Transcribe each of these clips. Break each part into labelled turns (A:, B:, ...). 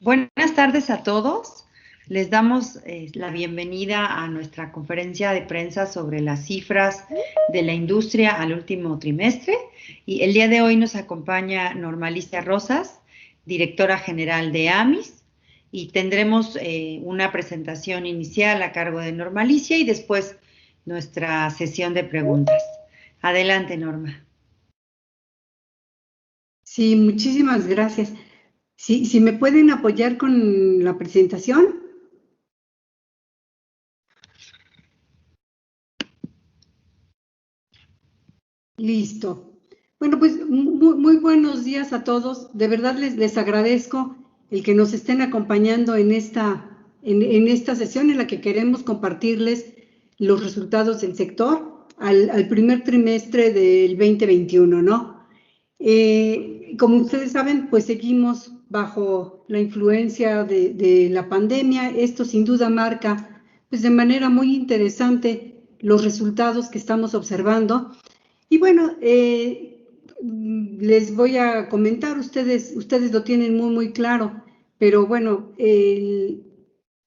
A: Buenas tardes a todos. Les damos la bienvenida a nuestra conferencia de prensa sobre las cifras de la industria al último trimestre. Y el día de hoy nos acompaña Norma Alicia Rosas, directora general de AMIS, y tendremos una presentación inicial a cargo de Norma Alicia y después nuestra sesión de preguntas. Adelante, Norma.
B: Sí, muchísimas gracias. Si me pueden apoyar con la presentación. Listo. Bueno, pues muy buenos días a todos. De verdad les agradezco el que nos estén acompañando en esta sesión en la que queremos compartirles los resultados del sector al primer trimestre del 2021, ¿no? Como ustedes saben, pues seguimos bajo la influencia de la pandemia. Esto sin duda marca, pues de manera muy interesante los resultados que estamos observando. Y bueno, les voy a comentar, ustedes lo tienen muy claro, pero bueno,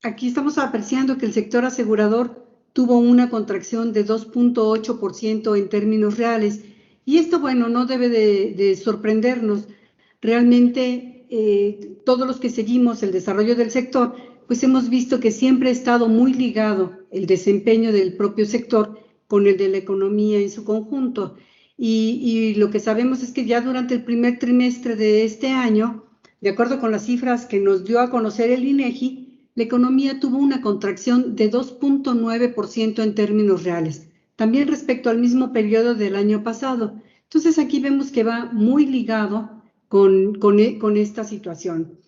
B: aquí estamos apreciando que el sector asegurador tuvo una contracción de 2.8% en términos reales, y esto, bueno, no debe de sorprendernos. Realmente, todos los que seguimos el desarrollo del sector, pues hemos visto que siempre ha estado muy ligado el desempeño del propio sector con el de la economía en su conjunto. Y lo que sabemos es que ya durante el primer trimestre de este año, de acuerdo con las cifras que nos dio a conocer el INEGI, la economía tuvo una contracción de 2.9% en términos reales, también respecto al mismo periodo del año pasado. Entonces aquí vemos que va muy ligado con esta situación.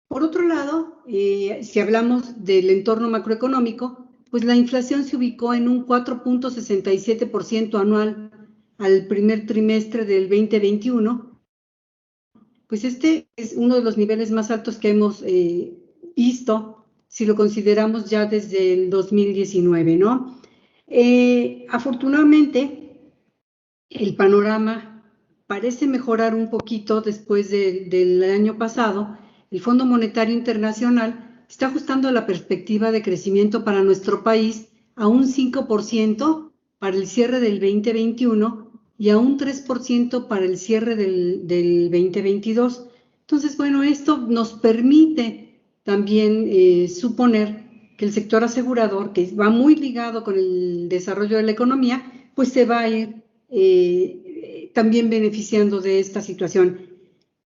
B: Por otro lado, si hablamos del entorno macroeconómico, pues la inflación se ubicó en un 4.67% anual al primer trimestre del 2021. Pues este es uno de los niveles más altos que hemos visto, si lo consideramos ya desde el 2019, ¿no? Afortunadamente, el panorama parece mejorar un poquito después del año pasado. El Fondo Monetario Internacional está ajustando la perspectiva de crecimiento para nuestro país a un 5% para el cierre del 2021 y a un 3% para el cierre del 2022. Entonces, bueno, esto nos permite también suponer que el sector asegurador, que va muy ligado con el desarrollo de la economía, pues se va a ir también beneficiando de esta situación.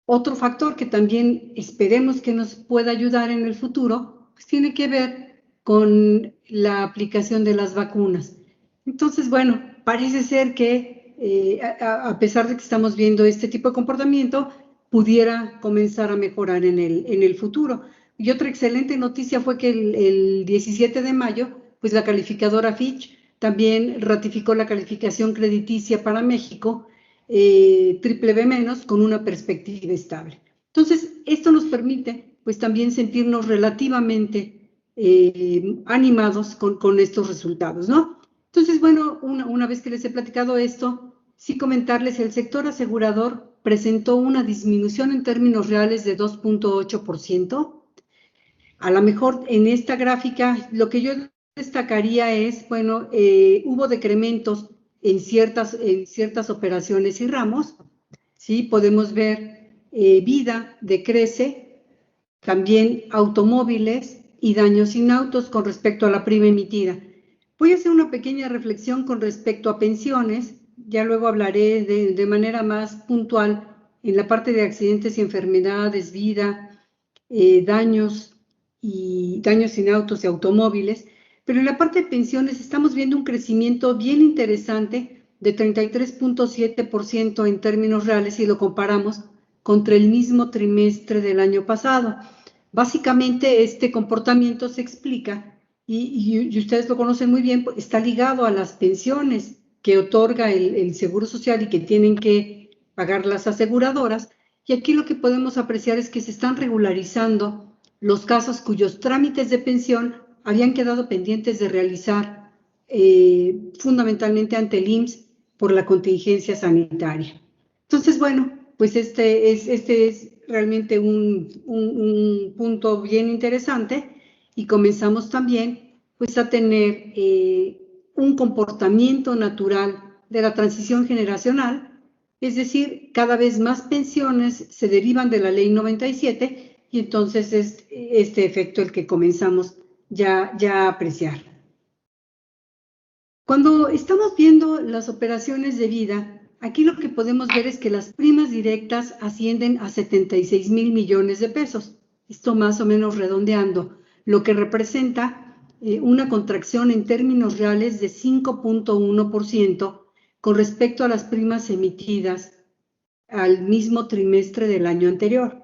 B: Otro factor que también esperemos que nos pueda ayudar en el futuro, pues tiene que ver con la aplicación de las vacunas. Entonces, bueno, parece ser que a pesar de que estamos viendo este tipo de comportamiento, pudiera comenzar a mejorar en el futuro. Y otra excelente noticia fue que el 17 de mayo, pues la calificadora Fitch también ratificó la calificación crediticia para México, BBB- con una perspectiva estable. Entonces, esto nos permite pues también sentirnos relativamente animados con estos resultados, ¿no? Entonces, bueno, una vez que les he platicado esto, sí comentarles, el sector asegurador presentó una disminución en términos reales de 2.8%. A lo mejor en esta gráfica lo que yo destacaría es, bueno, hubo decrementos en ciertas operaciones y ramos, ¿sí? Podemos ver vida decrece, también automóviles y daños sin autos con respecto a la prima emitida. Voy a hacer una pequeña reflexión con respecto a pensiones, ya luego hablaré de manera más puntual en la parte de accidentes y enfermedades, vida, daños sin autos y automóviles, pero en la parte de pensiones estamos viendo un crecimiento bien interesante de 33.7% en términos reales si lo comparamos contra el mismo trimestre del año pasado. Básicamente este comportamiento se explica, y ustedes lo conocen muy bien, está ligado a las pensiones que otorga el Seguro Social y que tienen que pagar las aseguradoras, y aquí lo que podemos apreciar es que se están regularizando los casos cuyos trámites de pensión habían quedado pendientes de realizar fundamentalmente ante el IMSS por la contingencia sanitaria. Entonces, bueno, pues este es realmente un punto bien interesante y comenzamos también pues a tener un comportamiento natural de la transición generacional, es decir, cada vez más pensiones se derivan de la ley 97 y entonces es este efecto el que comenzamos ya a apreciar. Cuando estamos viendo las operaciones de vida, aquí lo que podemos ver es que las primas directas ascienden a 76,000 millones de pesos. Esto más o menos redondeando, lo que representa una contracción en términos reales de 5.1% con respecto a las primas emitidas al mismo trimestre del año anterior.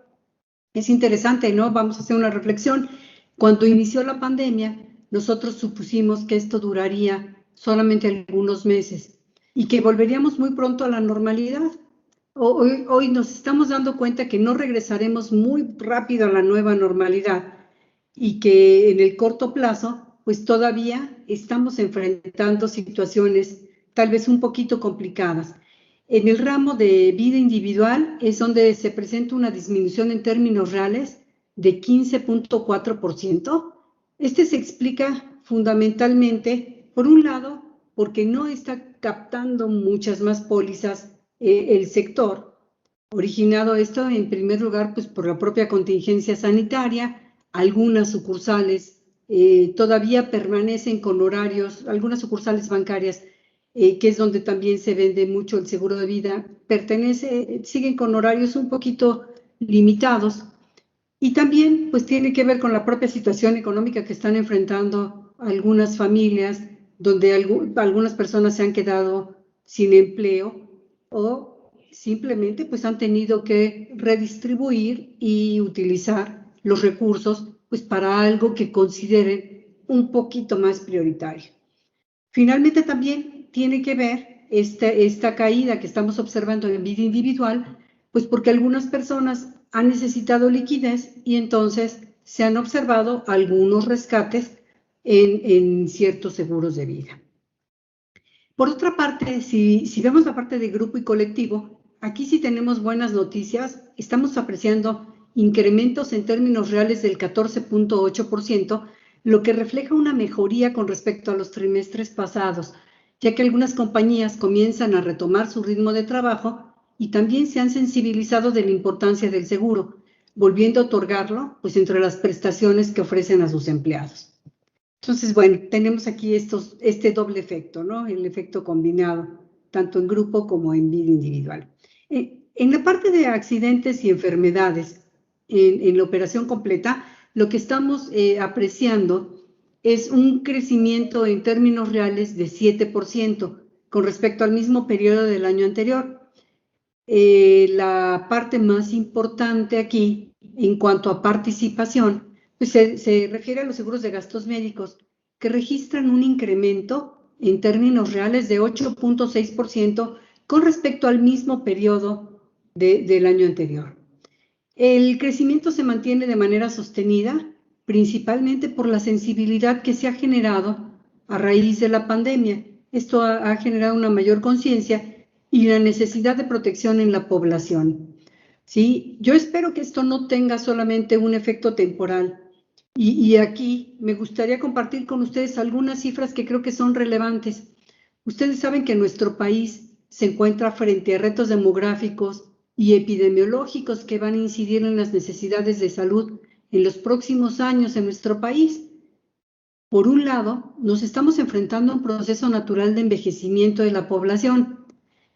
B: Es interesante, ¿no? Vamos a hacer una reflexión. Cuando inició la pandemia, nosotros supusimos que esto duraría solamente algunos meses y que volveríamos muy pronto a la normalidad. Hoy nos estamos dando cuenta que no regresaremos muy rápido a la nueva normalidad y que en el corto plazo, pues todavía estamos enfrentando situaciones tal vez un poquito complicadas. En el ramo de vida individual es donde se presenta una disminución en términos reales de 15.4%. Este se explica fundamentalmente, por un lado, porque no está captando muchas más pólizas el sector, originado esto en primer lugar pues por la propia contingencia sanitaria. Algunas sucursales todavía permanecen con horarios, algunas sucursales bancarias, que es donde también se vende mucho el seguro de vida, siguen con horarios un poquito limitados. Y también pues tiene que ver con la propia situación económica que están enfrentando algunas familias, donde algunas personas se han quedado sin empleo o simplemente pues han tenido que redistribuir y utilizar los recursos pues para algo que consideren un poquito más prioritario. Finalmente también tiene que ver esta caída que estamos observando en vida individual, pues porque algunas personas han necesitado liquidez y entonces se han observado algunos rescates en ciertos seguros de vida. Por otra parte, si vemos la parte de grupo y colectivo, aquí sí tenemos buenas noticias. Estamos apreciando incrementos en términos reales del 14.8%, lo que refleja una mejoría con respecto a los trimestres pasados, ya que algunas compañías comienzan a retomar su ritmo de trabajo y también se han sensibilizado de la importancia del seguro, volviendo a otorgarlo pues entre las prestaciones que ofrecen a sus empleados. Entonces, bueno, tenemos aquí este doble efecto, ¿no? El efecto combinado, tanto en grupo como en vida individual. En la parte de accidentes y enfermedades, en la operación completa, lo que estamos apreciando es un crecimiento en términos reales de 7% con respecto al mismo periodo del año anterior. La parte más importante aquí, en cuanto a participación, pues se refiere a los seguros de gastos médicos, que registran un incremento en términos reales de 8.6% con respecto al mismo periodo del año anterior. El crecimiento se mantiene de manera sostenida, principalmente por la sensibilidad que se ha generado a raíz de la pandemia. Esto ha generado una mayor conciencia y la necesidad de protección en la población. ¿Sí? Yo espero que esto no tenga solamente un efecto temporal. Y aquí me gustaría compartir con ustedes algunas cifras que creo que son relevantes. Ustedes saben que nuestro país se encuentra frente a retos demográficos y epidemiológicos que van a incidir en las necesidades de salud en los próximos años en nuestro país. Por un lado, nos estamos enfrentando a un proceso natural de envejecimiento de la población,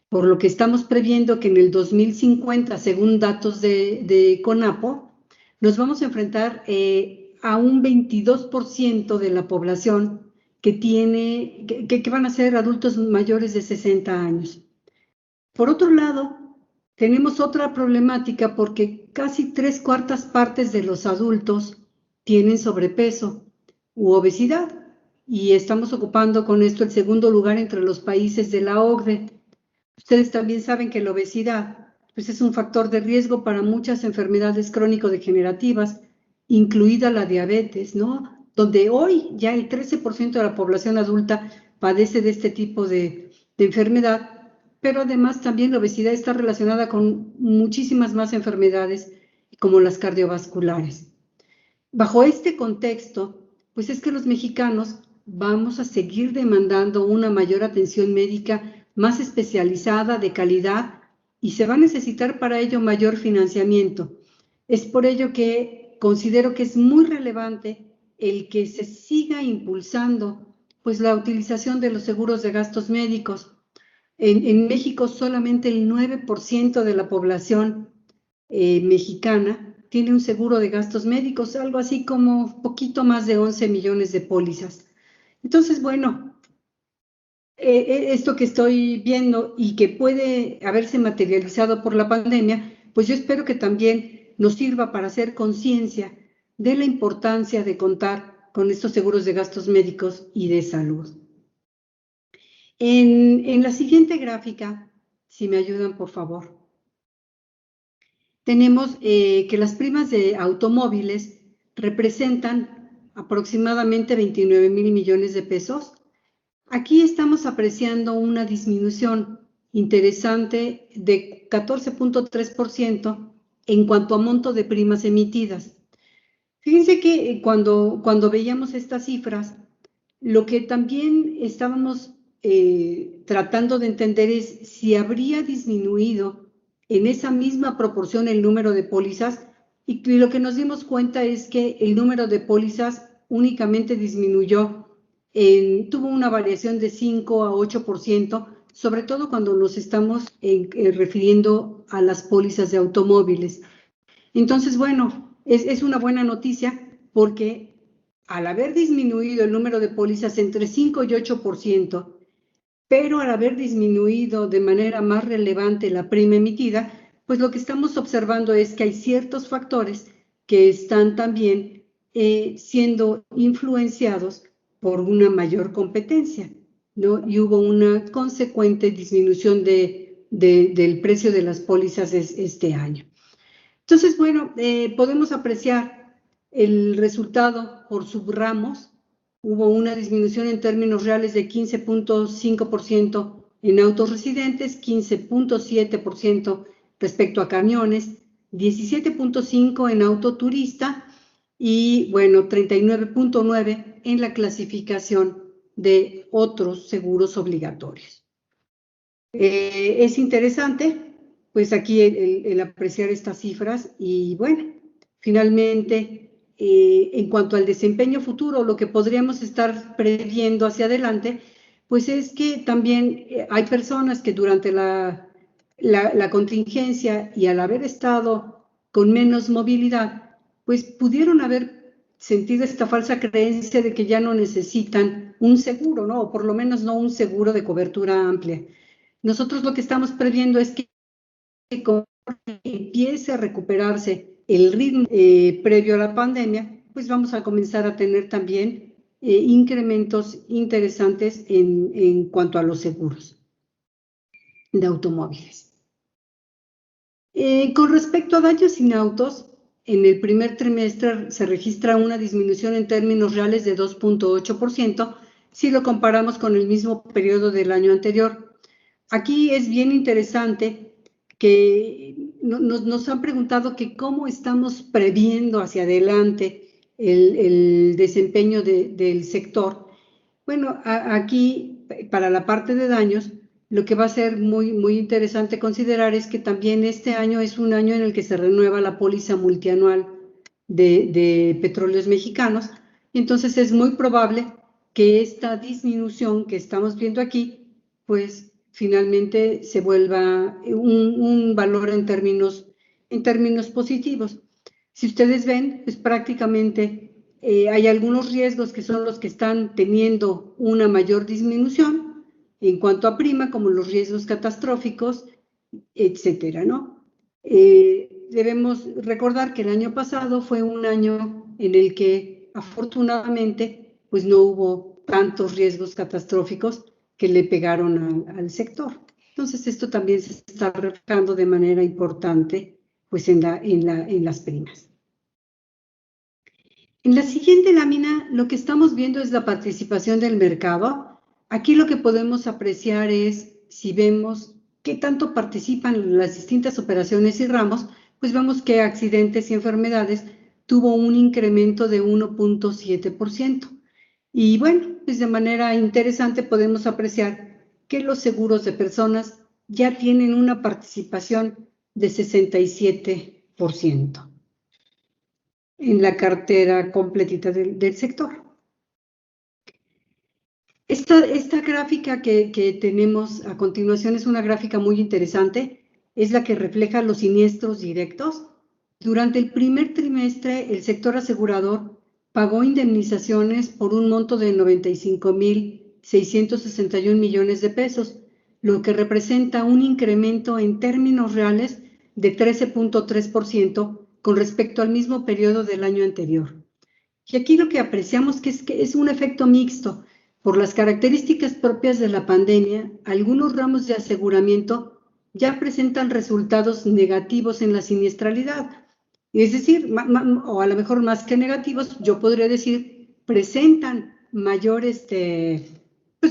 B: por lo que estamos previendo que en el 2050, según datos de CONAPO, nos vamos a enfrentar a un 22% de la población que van a ser adultos mayores de 60 años. Por otro lado, tenemos otra problemática porque casi 3/4 partes de los adultos tienen sobrepeso u obesidad y estamos ocupando con esto el segundo lugar entre los países de la OCDE. Ustedes también saben que la obesidad pues es un factor de riesgo para muchas enfermedades crónico-degenerativas, incluida la diabetes, ¿no? Donde hoy ya el 13% de la población adulta padece de este tipo de enfermedad, pero además también la obesidad está relacionada con muchísimas más enfermedades como las cardiovasculares. Bajo este contexto, pues es que los mexicanos vamos a seguir demandando una mayor atención médica más especializada, de calidad, y se va a necesitar para ello mayor financiamiento. Es por ello que considero que es muy relevante el que se siga impulsando pues la utilización de los seguros de gastos médicos. En México solamente el 9% de la población mexicana tiene un seguro de gastos médicos, algo así como poquito más de 11 millones de pólizas. Entonces, bueno, esto que estoy viendo y que puede haberse materializado por la pandemia, pues yo espero que también nos sirva para hacer conciencia de la importancia de contar con estos seguros de gastos médicos y de salud. En la siguiente gráfica, si me ayudan, por favor, tenemos que las primas de automóviles representan aproximadamente 29,000 millones de pesos. Aquí estamos apreciando una disminución interesante de 14,3% en cuanto a monto de primas emitidas. Fíjense que cuando veíamos estas cifras, lo que también estábamos tratando de entender es si habría disminuido en esa misma proporción el número de pólizas, y lo que nos dimos cuenta es que el número de pólizas únicamente disminuyó, tuvo una variación de 5 a 8%, sobre todo cuando nos estamos refiriendo a las pólizas de automóviles. Entonces, bueno, es una buena noticia porque al haber disminuido el número de pólizas entre 5 y 8%, pero al haber disminuido de manera más relevante la prima emitida, pues lo que estamos observando es que hay ciertos factores que están también siendo influenciados por una mayor competencia, ¿no? Y hubo una consecuente disminución del precio de las pólizas este año. Entonces, bueno, podemos apreciar el resultado por subramos. Hubo una disminución en términos reales de 15,5% en autos residentes, 15,7% respecto a camiones, 17,5% en autoturista y, bueno, 39,9% en la clasificación de otros seguros obligatorios. Es interesante, pues aquí el apreciar estas cifras y, bueno, finalmente, en cuanto al desempeño futuro, lo que podríamos estar previendo hacia adelante, pues es que también hay personas que durante la contingencia y al haber estado con menos movilidad, pues pudieron haber sentido esta falsa creencia de que ya no necesitan un seguro, ¿no? O por lo menos no un seguro de cobertura amplia. Nosotros lo que estamos previendo es que empiece a recuperarse el ritmo previo a la pandemia, pues vamos a comenzar a tener también incrementos interesantes en cuanto a los seguros de automóviles. Con respecto a daños sin autos, en el primer trimestre se registra una disminución en términos reales de 2,8% si lo comparamos con el mismo periodo del año anterior. Aquí es bien interesante que nos han preguntado que cómo estamos previendo hacia adelante el desempeño del sector. Bueno, aquí para la parte de daños, lo que va a ser muy, muy interesante considerar es que también este año es un año en el que se renueva la póliza multianual de Petróleos Mexicanos, y entonces es muy probable que esta disminución que estamos viendo aquí, pues finalmente se vuelva un valor en términos positivos. Si ustedes ven, pues prácticamente hay algunos riesgos que son los que están teniendo una mayor disminución en cuanto a prima, como los riesgos catastróficos, etcétera, ¿no? Debemos recordar que el año pasado fue un año en el que afortunadamente pues no hubo tantos riesgos catastróficos que le pegaron al sector. Entonces esto también se está reflejando de manera importante pues en las primas. En la siguiente lámina lo que estamos viendo es la participación del mercado. Aquí lo que podemos apreciar es, si vemos qué tanto participan las distintas operaciones y ramos, pues vemos que accidentes y enfermedades tuvo un incremento de 1.7%. Y bueno, pues de manera interesante podemos apreciar que los seguros de personas ya tienen una participación de 67% en la cartera completita del sector. Esta gráfica que tenemos a continuación es una gráfica muy interesante, es la que refleja los siniestros directos. Durante el primer trimestre, el sector asegurador pagó indemnizaciones por un monto de 95,661 millones de pesos, lo que representa un incremento en términos reales de 13.3% con respecto al mismo periodo del año anterior. Y aquí lo que apreciamos que es un efecto mixto. Por las características propias de la pandemia, algunos ramos de aseguramiento ya presentan resultados negativos en la siniestralidad. Es decir, o a lo mejor más que negativos, yo podría decir, presentan mayor,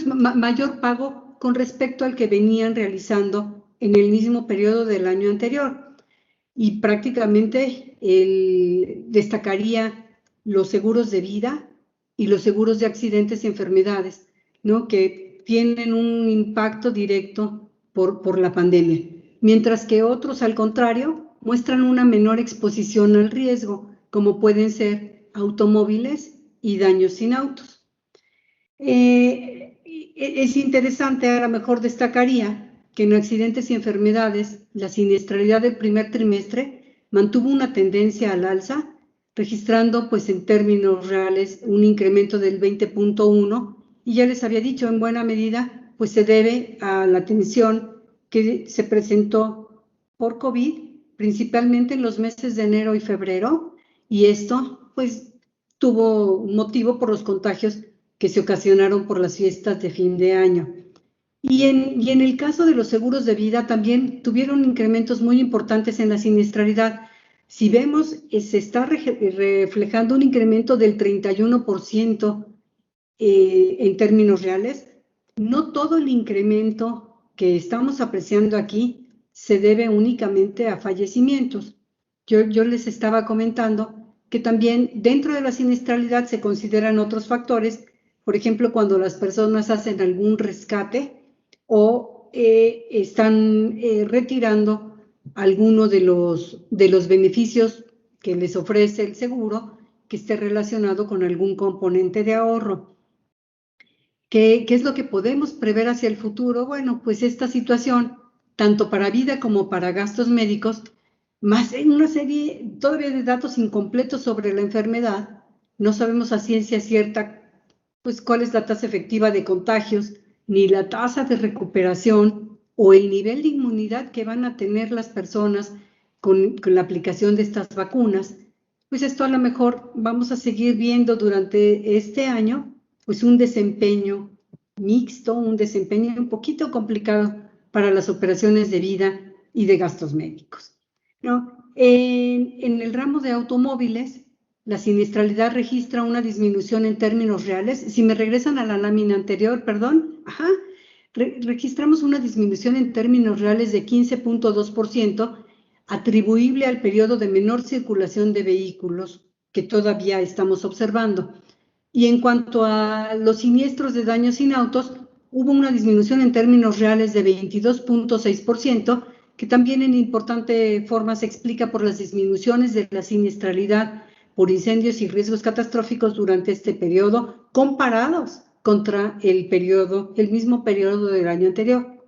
B: mayor pago con respecto al que venían realizando en el mismo periodo del año anterior. Y prácticamente destacaría los seguros de vida y los seguros de accidentes y enfermedades, ¿no? Que tienen un impacto directo por la pandemia, mientras que otros, al contrario, muestran una menor exposición al riesgo, como pueden ser automóviles y daños sin autos. Es interesante, a lo mejor destacaría que en accidentes y enfermedades, la siniestralidad del primer trimestre mantuvo una tendencia al alza, registrando pues en términos reales un incremento del 20.1%, y ya les había dicho, en buena medida pues se debe a la tensión que se presentó por COVID, principalmente en los meses de enero y febrero, y esto pues tuvo un motivo por los contagios que se ocasionaron por las fiestas de fin de año. Y en el caso de los seguros de vida también tuvieron incrementos muy importantes en la siniestralidad. Si vemos, se está reflejando un incremento del 31% en términos reales. No todo el incremento que estamos apreciando aquí se debe únicamente a fallecimientos. Yo les estaba comentando que también dentro de la siniestralidad se consideran otros factores, por ejemplo, cuando las personas hacen algún rescate o están retirando alguno de los beneficios que les ofrece el seguro que esté relacionado con algún componente de ahorro. ¿Qué es lo que podemos prever hacia el futuro? Bueno, pues esta situación, tanto para vida como para gastos médicos, más en una serie todavía de datos incompletos sobre la enfermedad, no sabemos a ciencia cierta pues cuál es la tasa efectiva de contagios, ni la tasa de recuperación o el nivel de inmunidad que van a tener las personas con la aplicación de estas vacunas. Pues esto a lo mejor vamos a seguir viendo durante este año, pues un desempeño mixto, un desempeño un poquito complicado para las operaciones de vida y de gastos médicos, ¿no? En el ramo de automóviles, la siniestralidad registra una disminución en términos reales. Si me regresan a la lámina anterior, perdón, registramos una disminución en términos reales de 15.2%, atribuible al periodo de menor circulación de vehículos que todavía estamos observando. Y en cuanto a los siniestros de daños sin autos, hubo una disminución en términos reales de 22.6%, que también en importante forma se explica por las disminuciones de la siniestralidad por incendios y riesgos catastróficos durante este periodo, comparados contra el mismo periodo del año anterior.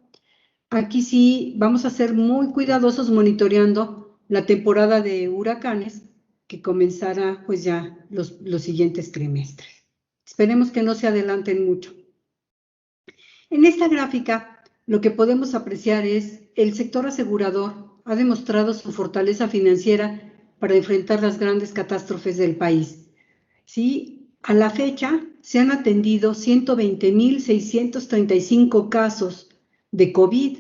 B: Aquí sí vamos a ser muy cuidadosos monitoreando la temporada de huracanes que comenzará pues ya los siguientes trimestres. Esperemos que no se adelanten mucho. En esta gráfica lo que podemos apreciar es el sector asegurador ha demostrado su fortaleza financiera para enfrentar las grandes catástrofes del país. ¿Sí? A la fecha se han atendido 120,635 casos de COVID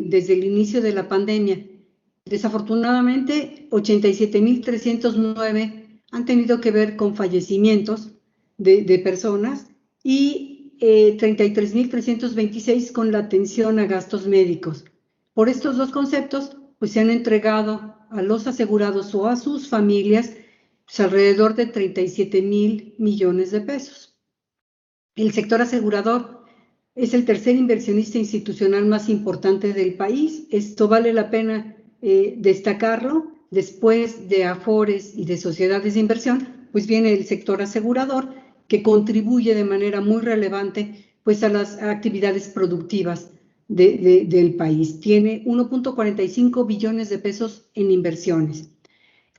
B: desde el inicio de la pandemia. Desafortunadamente, 87,309 han tenido que ver con fallecimientos de personas y 33,326 con la atención a gastos médicos. Por estos dos conceptos, pues se han entregado a los asegurados o a sus familias pues, alrededor de 37,000 millones de pesos. El sector asegurador es el tercer inversionista institucional más importante del país. Esto vale la pena destacarlo. Después de Afores y de sociedades de inversión, pues viene el sector asegurador, que contribuye de manera muy relevante pues, a las actividades productivas del país. Tiene 1.45 billones de pesos en inversiones.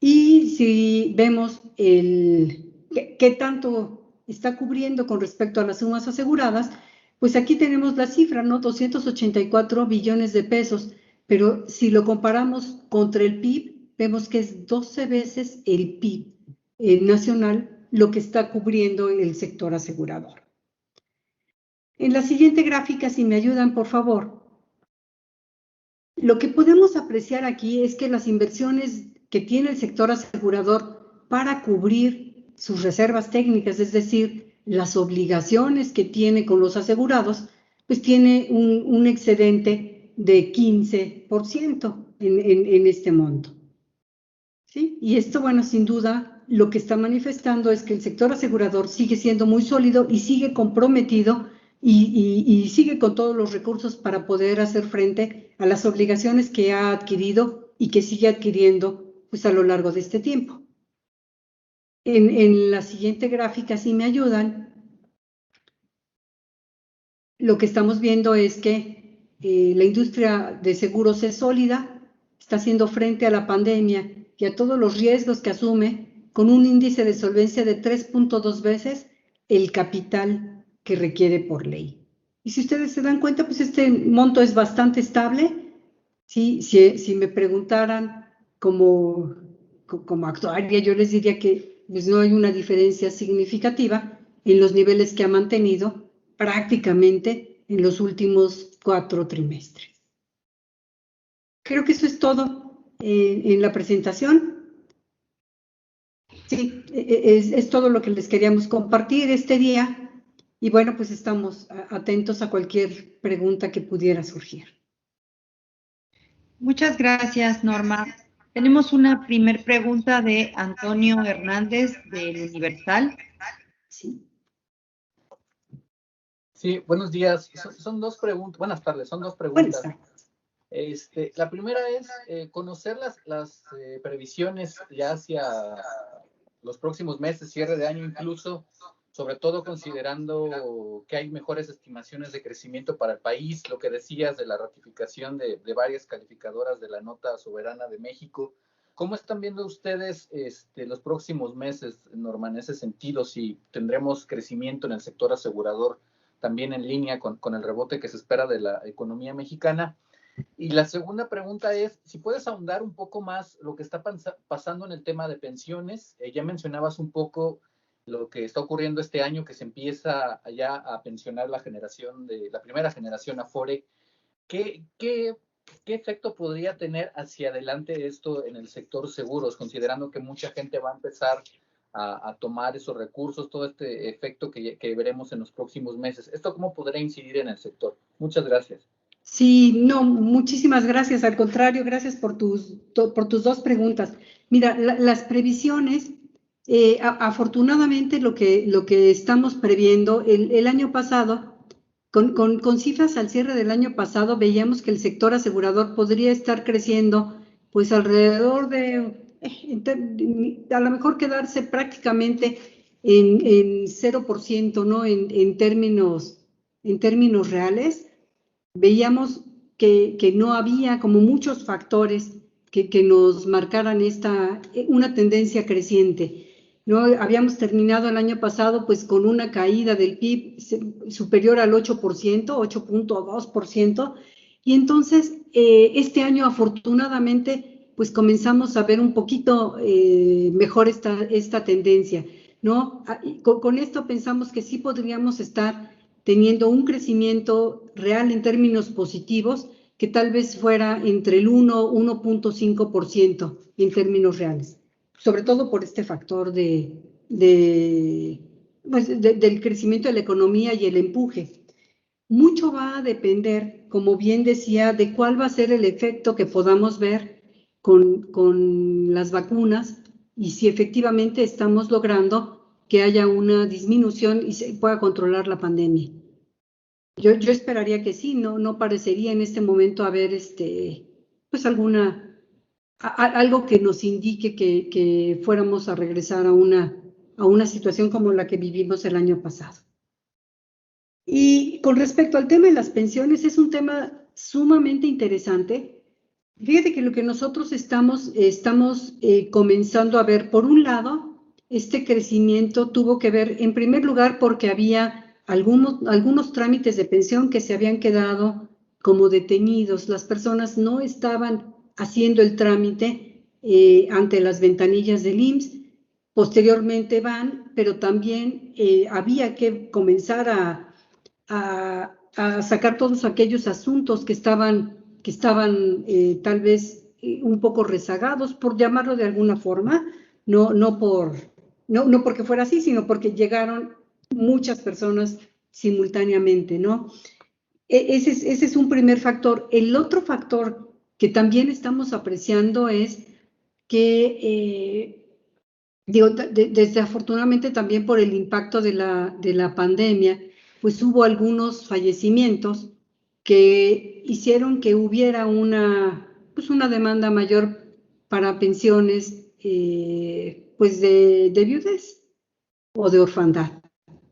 B: Y si vemos qué tanto está cubriendo con respecto a las sumas aseguradas, pues aquí tenemos la cifra, ¿no? 284 billones de pesos, pero si lo comparamos contra el PIB, vemos que es 12 veces el PIB nacional lo que está cubriendo el sector asegurador. En la siguiente gráfica, si me ayudan, por favor, lo que podemos apreciar aquí es que las inversiones que tiene el sector asegurador para cubrir sus reservas técnicas, es decir, las obligaciones que tiene con los asegurados, pues tiene un excedente de 15% en este monto. ¿Sí? Y esto, bueno, sin duda, lo que está manifestando es que el sector asegurador sigue siendo muy sólido y sigue comprometido y sigue con todos los recursos para poder hacer frente a las obligaciones que ha adquirido y que sigue adquiriendo pues, a lo largo de este tiempo. En la siguiente gráfica, si me ayudan, lo que estamos viendo es que la industria de seguros es sólida, está haciendo frente a la pandemia y a todos los riesgos que asume con un índice de solvencia de 3.2 veces el capital que requiere por ley. Y si ustedes se dan cuenta, pues este monto es bastante estable. ¿Sí? Si me preguntaran como actuaria, yo les diría que pues, no hay una diferencia significativa en los niveles que ha mantenido prácticamente en los últimos 4 trimestres. Creo que eso es todo en la presentación. Sí, es todo lo que les queríamos compartir este día y bueno, pues estamos atentos a cualquier pregunta que pudiera surgir.
A: Muchas gracias, Norma. Tenemos una primer pregunta de Antonio Hernández del Universal.
B: Sí.
C: Sí, buenos días. Son dos preguntas. Buenas tardes, son dos preguntas. La primera es conocer las previsiones ya hacia los próximos meses, cierre de año incluso, sobre todo considerando que hay mejores estimaciones de crecimiento para el país, lo que decías de la ratificación de varias calificadoras de la nota soberana de México. ¿Cómo están viendo ustedes los próximos meses, Norma, en ese sentido? Si tendremos crecimiento en el sector asegurador también en línea con el rebote que se espera de la economía mexicana. Y la segunda pregunta es, si puedes ahondar un poco más lo que está pasando en el tema de pensiones. Ya mencionabas un poco lo que está ocurriendo este año, que se empieza ya a pensionar la primera generación Afore. ¿Qué efecto podría tener hacia adelante esto en el sector seguros, considerando que mucha gente va a empezar a tomar esos recursos, todo este efecto que veremos en los próximos meses? ¿Esto cómo podría incidir en el sector? Muchas gracias.
B: Sí, no, muchísimas gracias. Al contrario, gracias por tus dos preguntas. Mira, las previsiones, afortunadamente lo que estamos previendo, el año pasado, con cifras al cierre del año pasado, veíamos que el sector asegurador podría estar creciendo pues alrededor de, a lo mejor quedarse prácticamente en 0%, ¿no? En términos reales. Veíamos que no había como muchos factores que nos marcaran una tendencia creciente. ¿No? Habíamos terminado el año pasado pues con una caída del PIB superior al 8%, 8.2%, y entonces este año afortunadamente pues comenzamos a ver un poquito mejor esta tendencia, ¿no? Con esto pensamos que sí podríamos estar teniendo un crecimiento real en términos positivos que tal vez fuera entre el 1.5% en términos reales, sobre todo por este factor del crecimiento de la economía y el empuje. mucho va a depender, como bien decía, de cuál va a ser el efecto que podamos ver con las vacunas y si efectivamente estamos logrando que haya una disminución y se pueda controlar la pandemia. Yo esperaría que sí, no parecería en este momento haber pues algo que nos indique que fuéramos a regresar a una situación como la que vivimos el año pasado. Y con respecto al tema de las pensiones, es un tema sumamente interesante. Fíjate que lo que nosotros estamos comenzando a ver, por un lado, este crecimiento tuvo que ver, en primer lugar, porque había algunos trámites de pensión que se habían quedado como detenidos. Las personas no estaban haciendo el trámite ante las ventanillas del IMSS. Posteriormente van, pero también había que comenzar a sacar todos aquellos asuntos que estaban tal vez un poco rezagados, por llamarlo de alguna forma, no porque fuera así, sino porque llegaron muchas personas simultáneamente, ¿no? Ese es un primer factor. El otro factor que también estamos apreciando es que, desafortunadamente también por el impacto de la pandemia, pues hubo algunos fallecimientos que hicieron que hubiera una demanda mayor para pensiones pues de viudez o de orfandad.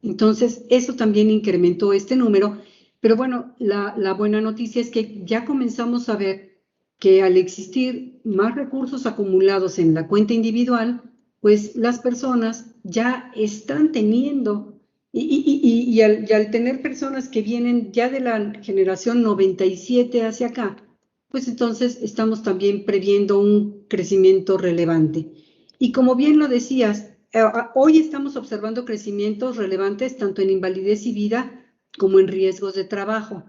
B: Entonces, eso también incrementó este número, pero bueno, la buena noticia es que ya comenzamos a ver que al existir más recursos acumulados en la cuenta individual, pues las personas ya están teniendo, y al tener personas que vienen ya de la generación 97 hacia acá, pues entonces estamos también previendo un crecimiento relevante. Y como bien lo decías, hoy estamos observando crecimientos relevantes tanto en invalidez y vida como en riesgos de trabajo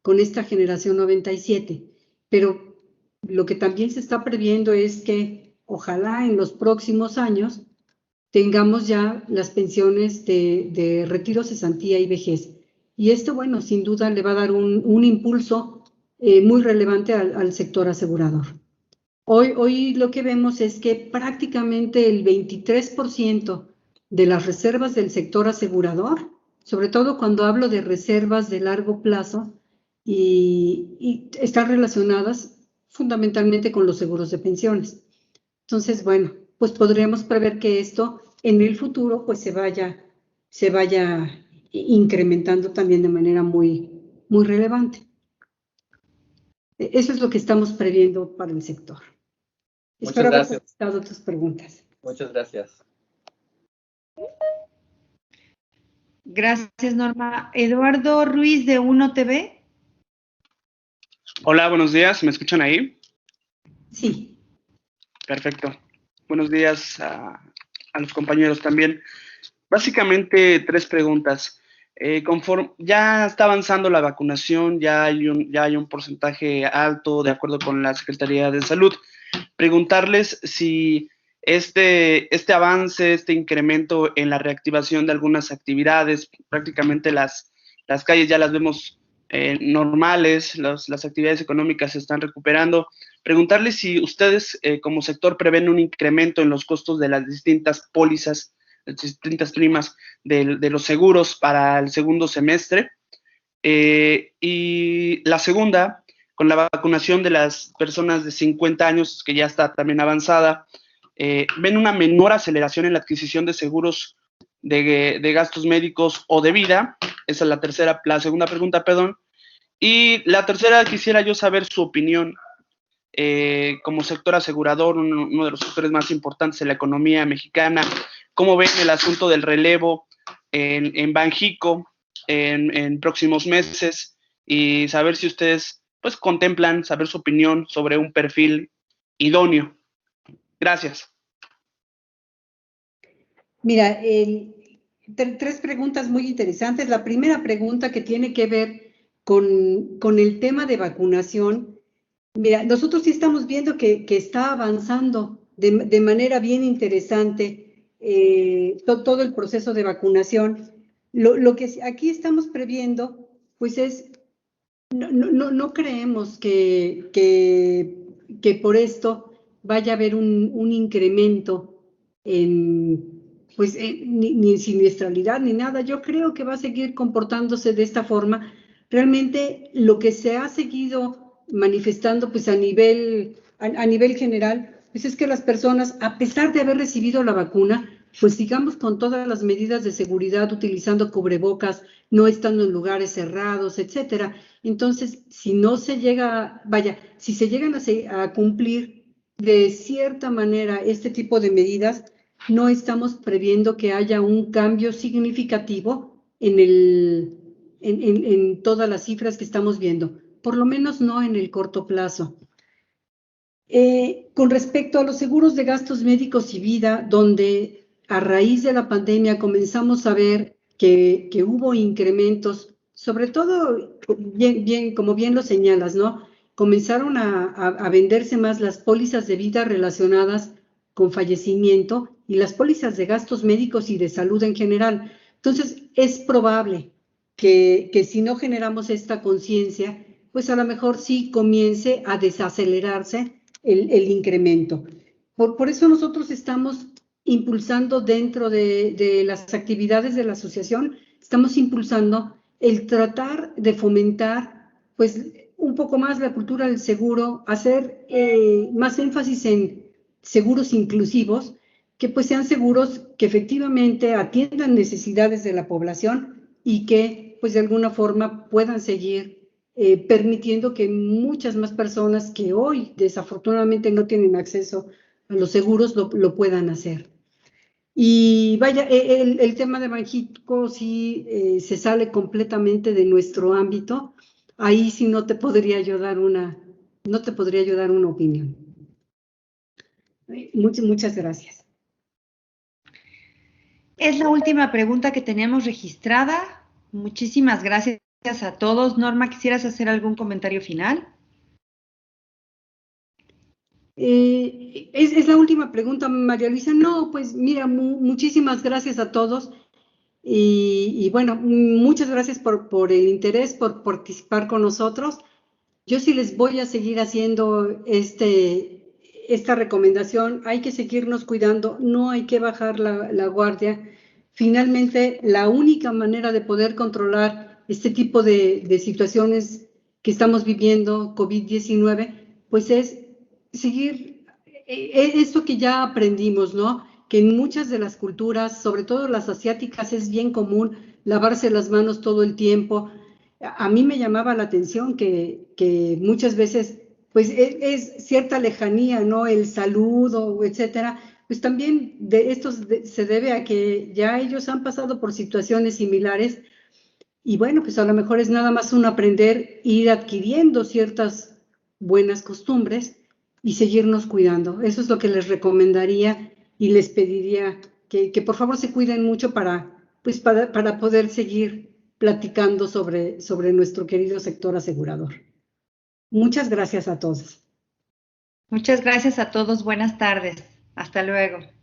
B: con esta generación 97. Pero lo que también se está previendo es que ojalá en los próximos años tengamos ya las pensiones de retiro, cesantía y vejez. Y esto, bueno, sin duda le va a dar un impulso muy relevante al sector asegurador. Hoy lo que vemos es que prácticamente el 23% de las reservas del sector asegurador, sobre todo cuando hablo de reservas de largo plazo, y están relacionadas fundamentalmente con los seguros de pensiones. Entonces, bueno, pues podríamos prever que esto en el futuro pues se vaya incrementando también de manera muy, muy relevante. Eso es lo que estamos previendo para el sector. Espero haber contestado tus preguntas.
C: Muchas gracias.
A: Gracias, Norma. Eduardo Ruiz de Uno TV.
D: Hola, buenos días. ¿Me escuchan ahí?
B: Sí.
D: Perfecto. Buenos días a los compañeros también. Básicamente, 3 preguntas. Conforme ya está avanzando la vacunación, ya hay un porcentaje alto de acuerdo con la Secretaría de Salud. Preguntarles si este avance, este incremento en la reactivación de algunas actividades, prácticamente las calles ya las vemos normales, las actividades económicas se están recuperando. Preguntarles si ustedes como sector prevén un incremento en los costos de las distintas pólizas, las distintas primas de los seguros para el segundo semestre. Y la segunda, con la vacunación de las personas de 50 años, que ya está también avanzada, ¿ven una menor aceleración en la adquisición de seguros de gastos médicos o de vida? Esa es la segunda pregunta, perdón. Y la tercera, quisiera yo saber su opinión como sector asegurador, uno de los sectores más importantes en la economía mexicana. ¿Cómo ven el asunto del relevo en Banjico en próximos meses? Y saber si ustedes pues contemplan, saber su opinión sobre un perfil idóneo. Gracias.
B: Mira, 3 preguntas muy interesantes. La primera pregunta que tiene que ver con el tema de vacunación. Mira, nosotros sí estamos viendo que está avanzando de manera bien interesante todo el proceso de vacunación. Lo que aquí estamos previendo, pues no creemos que por esto vaya a haber un incremento ni en siniestralidad ni nada. Yo creo que va a seguir comportándose de esta forma. Realmente lo que se ha seguido manifestando pues a nivel general, pues es que las personas, a pesar de haber recibido la vacuna, pues sigamos con todas las medidas de seguridad, utilizando cubrebocas, no estando en lugares cerrados, etcétera. Entonces, si no se llega, si se llegan a cumplir de cierta manera este tipo de medidas, no estamos previendo que haya un cambio significativo en todas las cifras que estamos viendo, por lo menos no en el corto plazo. Con respecto a los seguros de gastos médicos y vida, donde a raíz de la pandemia comenzamos a ver que hubo incrementos, sobre todo, como bien lo señalas, ¿no? Comenzaron a venderse más las pólizas de vida relacionadas con fallecimiento y las pólizas de gastos médicos y de salud en general. Entonces, es probable que si no generamos esta conciencia, pues a lo mejor sí comience a desacelerarse el incremento. Por eso nosotros estamos impulsando dentro de las actividades de la asociación, estamos impulsando el tratar de fomentar pues un poco más la cultura del seguro, hacer más énfasis en seguros inclusivos, que pues sean seguros que efectivamente atiendan necesidades de la población y que pues de alguna forma puedan seguir permitiendo que muchas más personas que hoy desafortunadamente no tienen acceso a los seguros lo puedan hacer. Y vaya, el tema de Banjico sí se sale completamente de nuestro ámbito. Ahí sí no te podría yo dar una opinión. Muchas gracias.
A: Es la última pregunta que tenemos registrada. Muchísimas gracias a todos. Norma, ¿quisieras hacer algún comentario final?
B: Es la última pregunta, María Luisa. No, pues mira, muchísimas gracias a todos. Y bueno, muchas gracias por el interés, por participar con nosotros. Yo sí les voy a seguir haciendo esta recomendación. Hay que seguirnos cuidando, no hay que bajar la guardia. Finalmente, la única manera de poder controlar este tipo de situaciones que estamos viviendo, COVID-19, pues es seguir esto que ya aprendimos, ¿no? Que en muchas de las culturas, sobre todo las asiáticas, es bien común lavarse las manos todo el tiempo. A mí me llamaba la atención que muchas veces, pues es cierta lejanía, ¿no? El saludo, etcétera, pues también de esto se debe a que ya ellos han pasado por situaciones similares y bueno, pues a lo mejor es nada más un aprender, ir adquiriendo ciertas buenas costumbres y seguirnos cuidando. Eso es lo que les recomendaría y les pediría que por favor se cuiden mucho para poder seguir platicando sobre nuestro querido sector asegurador. Muchas gracias a todos.
A: Muchas gracias a todos. Buenas tardes. Hasta luego.